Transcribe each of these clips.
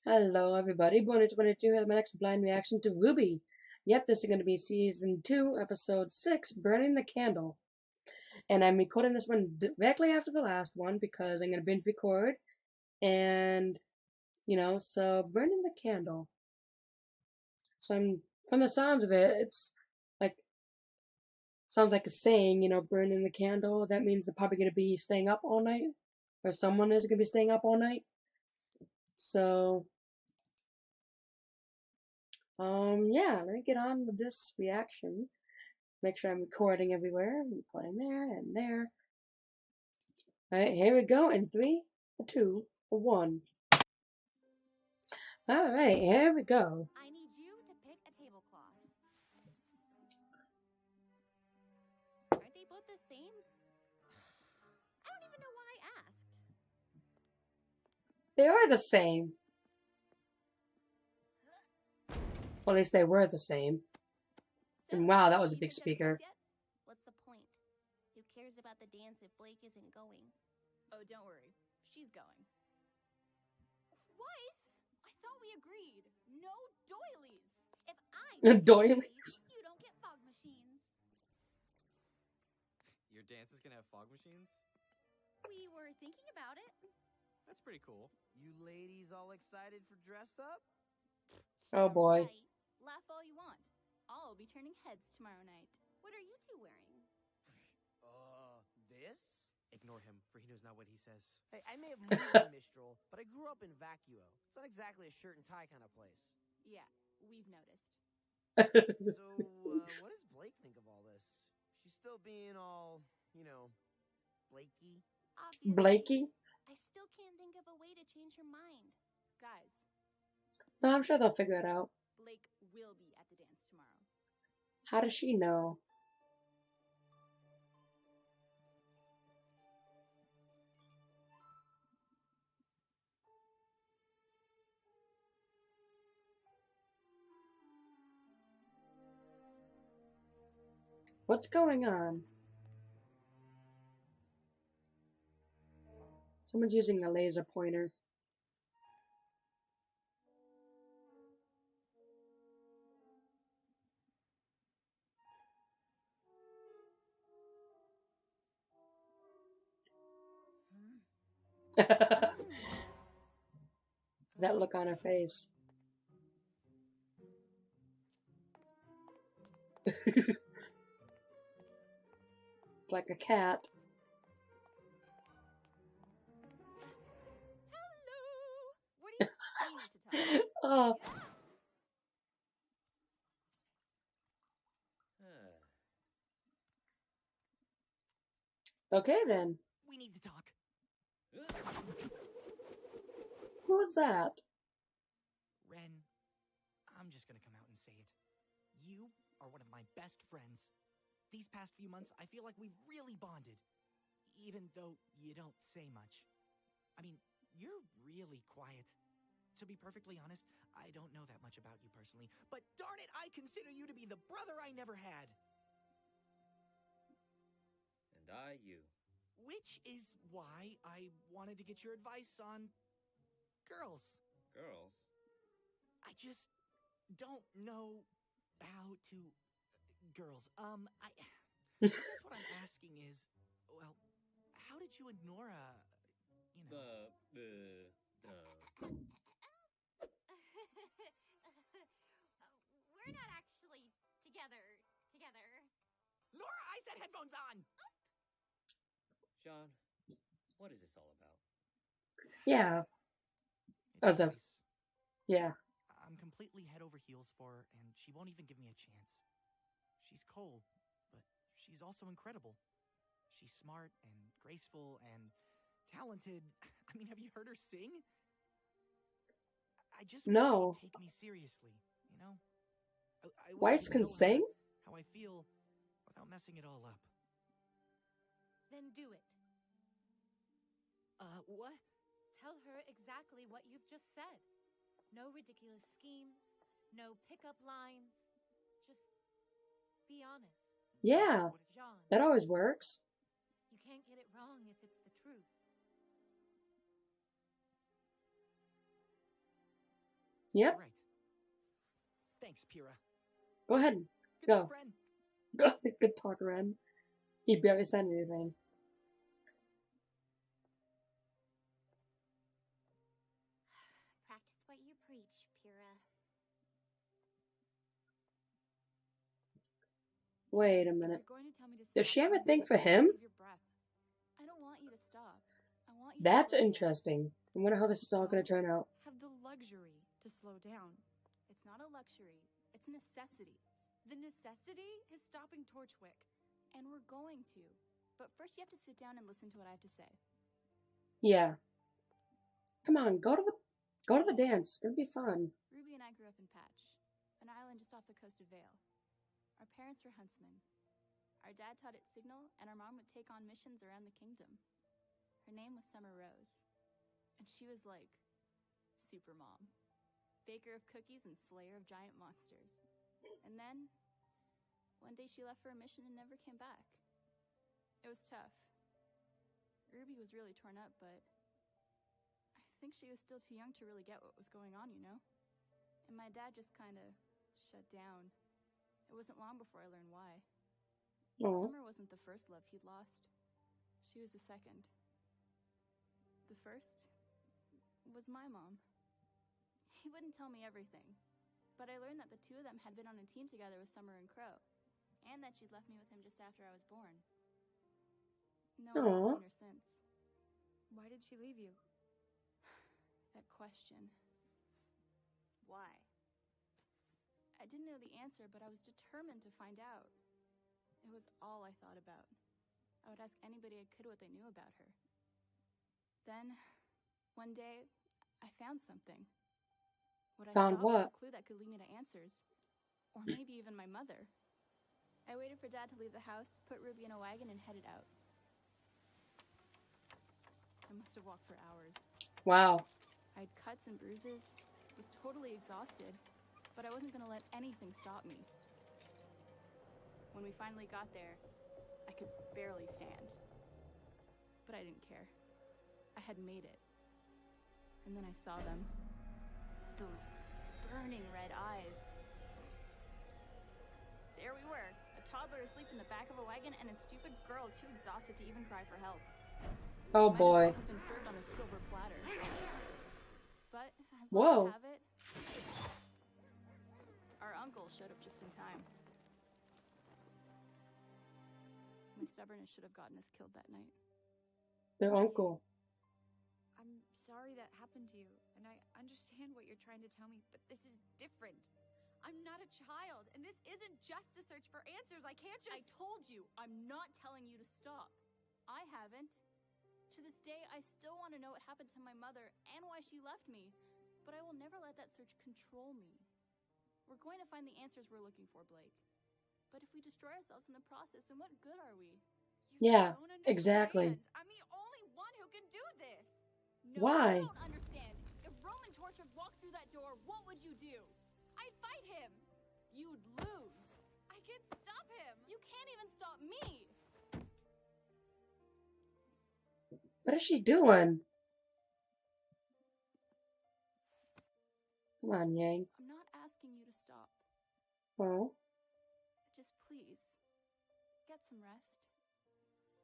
Hello, everybody. Born2022 has my next blind reaction to RWBY. Yep, this is going to be season 2, episode 6, Burning the Candle. And I'm recording this one directly after the last one because I'm going to binge record. And, so Burning the Candle. So from the sounds of it, it's like, sounds like a saying, burning the candle. That means they're probably going to be staying up all night. Or someone is going to be staying up all night. So, yeah, let me get on with this reaction. Make sure I'm recording everywhere. I'm recording there and there. Alright, here we go in 3, 2, 1. Alright, here we go. I need you to pick a tablecloth. Aren't they both the same? I don't even know why I asked. They are the same. Well, at least they were the same. So, And wow, that was a you big picked speaker. yet? What's the point? Who cares about the dance if Blake isn't going? Oh, don't worry. She's going. Weiss? I thought we agreed. No doilies. If I Doilies? you don't get fog machines. Your dance is gonna have fog machines? We were thinking about it. That's pretty cool. You ladies all excited for dress up? Oh boy. Right. Laugh all you want. I'll be turning heads tomorrow night. What are you two wearing? This? Ignore him, for he knows not what he says. Hey, I may have moved to Mistral, but I grew up in Vacuo. It's not exactly a shirt and tie kind of place. Yeah, we've noticed. So, what does Blake think of all this? She's still being all, Blakey? Obviously. Blakey? I still can't think of a way to change her mind. Guys, No, I'm sure they'll figure it out. Blake will be at the dance tomorrow. How does she know? What's going on? Someone's using a laser pointer. That look on her face. Like a cat. Hello. What do you We need to talk. Oh, okay then. We need to talk. Who was that? Wren, I'm just gonna come out and say it. You are one of my best friends. These past few months, I feel like we've really bonded. Even though you don't say much. I mean, you're really quiet. To be perfectly honest, I don't know that much about you personally, but darn it, I consider you to be the brother I never had. And I, you. Which is why I wanted to get your advice on girls. Girls? I just don't know how to girls. I guess what I'm asking is, well, how did you and Nora, We're not actually together. Nora, I said headphones on! Sean, what is this all about? Yeah. It's As of- Weiss. Yeah. I'm completely head over heels for her, and she won't even give me a chance. She's cold, but she's also incredible. She's smart and graceful and talented. I mean, have you heard her sing? I just No. wish she'd take me seriously, you know? I wish Weiss she'd can know sing? how I feel without messing it all up. Then do it. What? Tell her exactly what you've just said. No ridiculous schemes, no pickup lines. Just be honest. Yeah. Jean, That always works. you can't get it wrong if it's the truth. Yep. Right. Thanks, Pyrrha. Go ahead. Good Go. luck, Wren. Go. Good talk, Wren. He barely said anything. Practice what you preach, Pyrrha. Wait a If minute. you're going to tell me to Does stop, she have a then thing for him? save your breath. I don't want you to stop. I want you That's to slow down. interesting. I wonder how this is all going to turn out. Have the luxury to slow down. It's not a luxury. It's a necessity. The necessity is stopping Torchwick. And we're going to. But first you have to sit down and listen to what I have to say. Yeah. Come on, go to the dance. It'll be fun. Ruby and I grew up in Patch, an island just off the coast of Vale. Our parents were huntsmen. Our dad taught at Signal, and our mom would take on missions around the kingdom. Her name was Summer Rose, and she was like super mom, baker of cookies and slayer of giant monsters. And then, one day she left for a mission and never came back. It was tough. Ruby was really torn up, but I think she was still too young to really get what was going on, you know? And my dad just kind of shut down. It wasn't long before I learned why. Oh. Summer wasn't the first love he'd lost. She was the second. The first was my mom. He wouldn't tell me everything, but I learned that the two of them had been on a team together with Summer and Crow, and that she'd left me with him just after I was born. No one had seen her since. Why did she leave you? That question. Why? I didn't know the answer, but I was determined to find out. It was all I thought about. I would ask anybody I could what they knew about her. Then, one day, I found something. What I Found thought was what? a clue that could lead me to answers. Or maybe even my mother. I waited for Dad to leave the house, put Ruby in a wagon, and headed out. I must have walked for hours. Wow. I had cuts and bruises, was totally exhausted, but I wasn't going to let anything stop me. When we finally got there, I could barely stand. But I didn't care. I had made it. And then I saw them. Those burning red eyes. There we were, a toddler asleep in the back of a wagon and a stupid girl too exhausted to even cry for help. Oh Might as well boy. have been served on a silver platter. But as Whoa. luck would have it, our uncle showed up just in time. My stubbornness should have gotten us killed that night. Their uncle. I'm sorry that happened to you, and I understand what you're trying to tell me, but this is different. I'm not a child, and this isn't just a search for answers. I can't just— I told you, I'm not telling you to stop. I haven't. To this day, I still want to know what happened to my mother and why she left me, but I will never let that search control me. We're going to find the answers we're looking for, Blake. But if we destroy ourselves in the process, then what good are we? You Yeah, don't understand. exactly. I'm the only one who can do this. No, Why? you don't understand. If Roman Torchwick walked through that door, what would you do? I'd fight him. You'd lose. I can't stop him. You can't even stop me. What is she doing? Come on, Yang. I'm not asking you to stop. Oh. Just please, get some rest.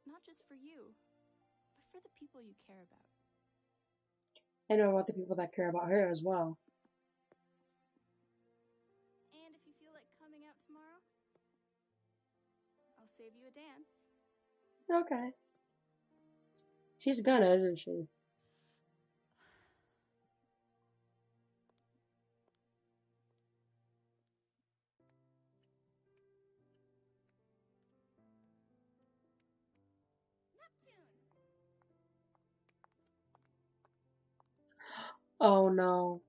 Not just for you, but for the people you care about. I know about the people that care about her as well. And if you feel like coming out tomorrow, I'll save you a dance. Okay. She's gonna, isn't she? Oh no.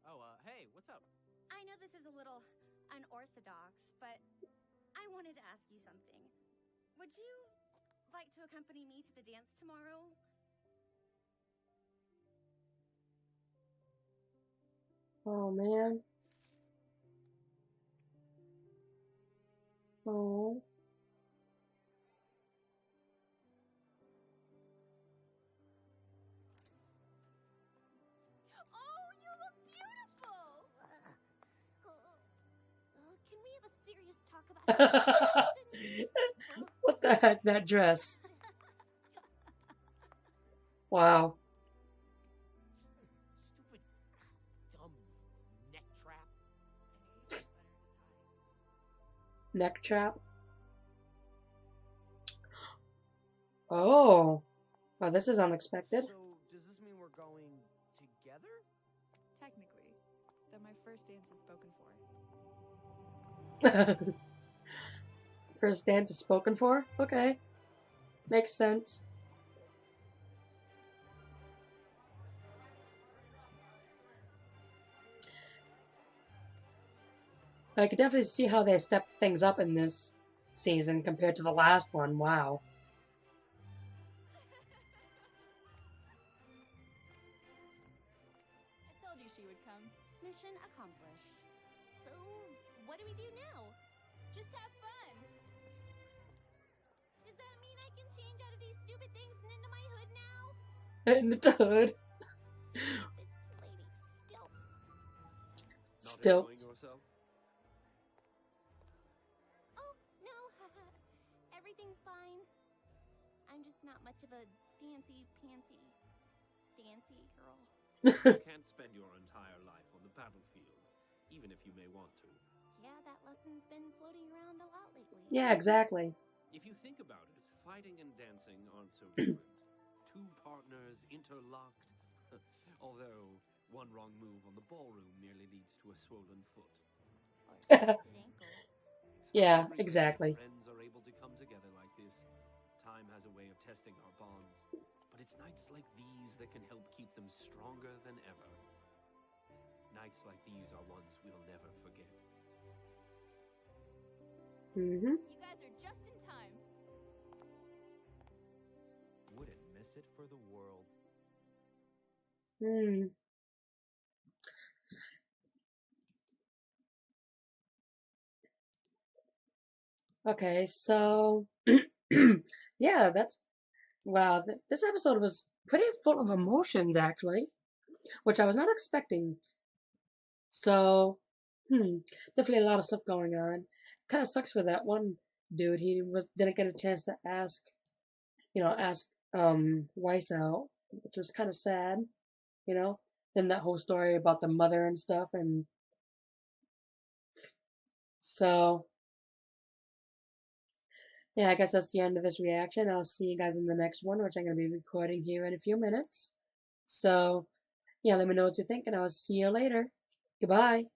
Oh, hey, what's up? I know this is a little unorthodox, but I wanted to ask you something. Would you like to accompany me to the dance tomorrow? Oh man. Oh. Oh, you look beautiful! What the heck, that dress? Wow. Stupid, dumb neck trap. Neck trap. Oh. Oh, this is unexpected. So, does this mean we're going together? Technically, though my first dance is spoken for. First dance is spoken for? Okay. Makes sense. I could definitely see how they stepped things up in this season compared to the last one. Wow. I told you she would come. Mission accomplished. So, what do we do now? Just have fun. Does that mean I can change out of these stupid things and into my hood now? In the hood. Stupid lady stilts. Stilts. Yourself? Oh, no. Everything's fine. I'm just not much of a fancy dancy girl. You can't spend your entire life on the battlefield, even if you may want to. Yeah, that lesson's been floating around a lot lately. Yeah, exactly. If you think about it, fighting and dancing aren't so different. Two partners interlocked. Although, one wrong move on the ballroom nearly leads to a swollen foot. Or a twisted ankle. It's Yeah, not every day exactly. friends are able to come together like this. Time has a way of testing our bonds. But it's nights like these that can help keep them stronger than ever. Nights like these are ones we'll never forget. Mm-hmm. You guys are just in time. Wouldn't miss it for the world. Hmm. Okay, so yeah, that's wow. This episode was pretty full of emotions, actually, which I was not expecting. So, definitely a lot of stuff going on. Kind of sucks for that one dude. He didn't get a chance to ask Weiss out, which was kind of sad. Then that whole story about the mother and stuff, and so. Yeah, I guess that's the end of this reaction. I'll see you guys in the next one, which I'm going to be recording here in a few minutes. So, yeah, let me know what you think, and I'll see you later. Goodbye.